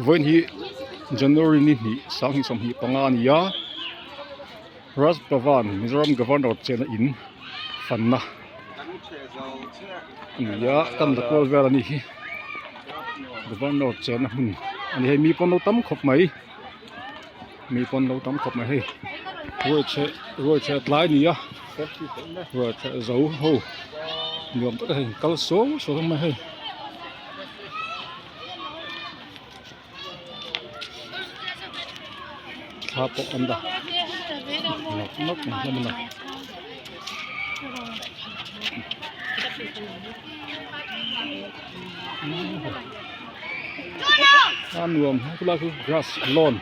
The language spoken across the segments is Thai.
วันที่ January นี้สังหิสมหิปังงานยารัฐบาลมิโซรัมกัฟเวอร์นอร์เจนอินฟันนะยาตั้งแต่ก่อนเวลานี้กัฟเวอร์นอร์เจนหุ่นอันนี้ให้มีปนเราตั้มขบไหมมีปนเราตั้มขบไหมให้รวยเชตไลน์นี่ยรวยเชเจ้าโหยอมตัวเองกัลโซ่โซ่ทำไมให้ข้าปกอันดานักนะมันนะอันรวมก็làคือ grass lawn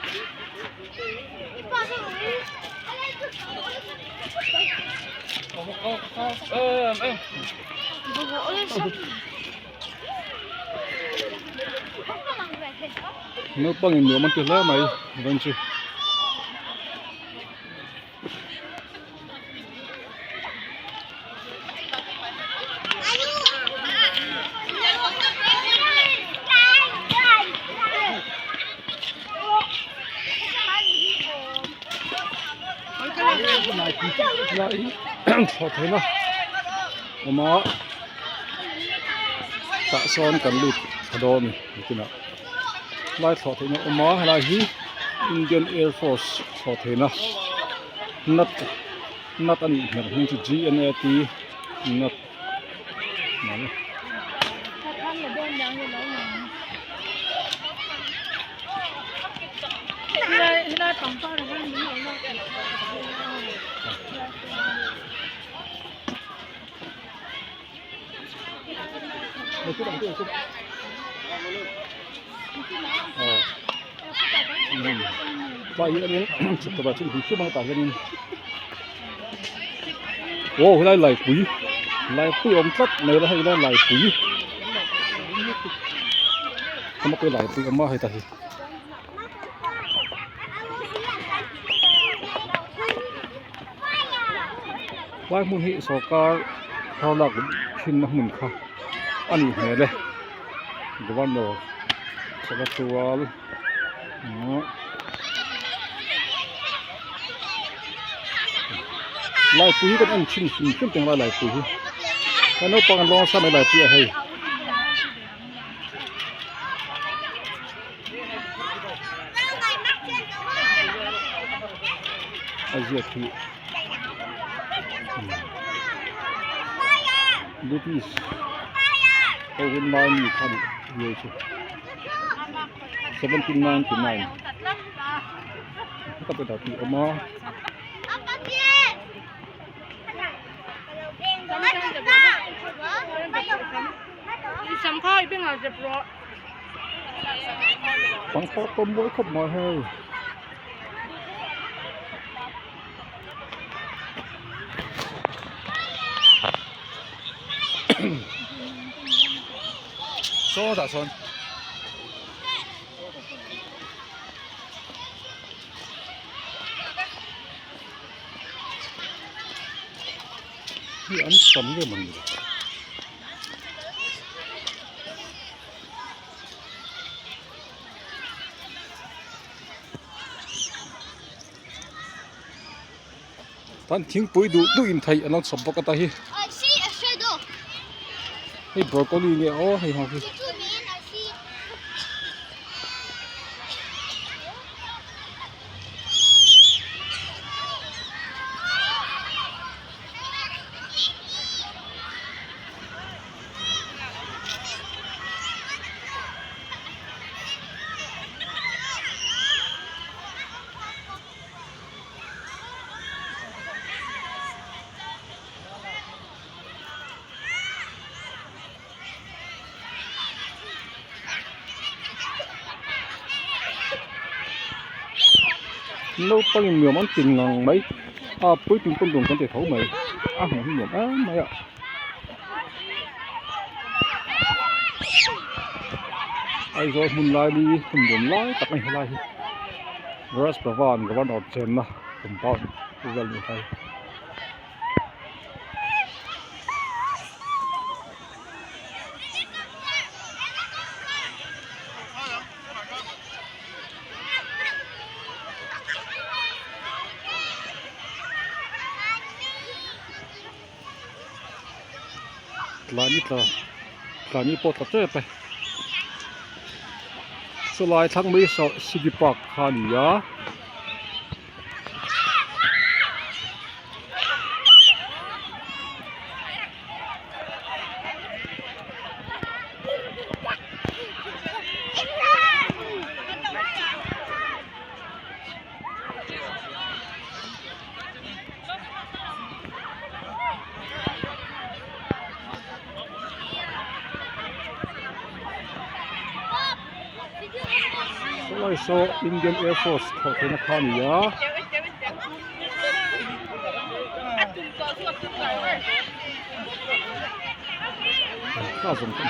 เมื่อปังเหนียวมันจะเล่ไหมบังจีพอเท่านะออกมาตะซ้อนกันลุดกระโดดนี่กินอ่ะไล่พอเท่านะออกมาอะไรฮี Indian Air Force พอเท่านะนัดอันนี้เนี่ยมันจะ GNAT นัดนั่นเลยไปอันนี้สุดท้ายฉันถึงชั่วโมงต่างกันโอ้ได้ไหลปุ๋ยอมสักในได้ให้ได้ไหลปุ๋ยทำมาเป็นไหลปุ๋ยอมมาให้ตาไหลมุนหิสกาเขาหลักชิ้นน้ำมันค่ะอันนี้เหนื่อยเลยเดี๋ยววันเดียวสกัดตัวไหลปุ๋ยก็อันชิ้นขึ้นเป็นไหลปุ๋ยแล้วน้องปังลองซ้ำไหลปุ๋ยให้อาเซียที่ดูที่เอาเงินมาหนึ่งพันเยอะสุด79.9ก็เป็นดาวที่ออกมาสัมภาษณ์เป็นอะไรเปล่าฟังพอต้มไว้ขบมาให้โซ่ด่าซอนนี่อันต่ำเลยมันท่านทิ้งปุ๋ยดูอินไทยอันนั้นสมบัติกันที่ให้บรอกโคลีเนี่ยโอ้ให้หอมlâu bao nhiêu nhiều món tiền ngon mấy cuối cùng con đường con thể thấu mày không nhiều mày ạ ai rồi muốn lại đi cùng đường lại tập này lại Ras Bhavan cái văn Chênna cùng bao cái dân như thế นี่ตลานี่ปวดกระเจี๊ยบไปสลายทั้งมีสิกิปักคานิยาสลายโซอินเดียนแอร์ฟอร์สเขาเทนคานิยาข้าสมควร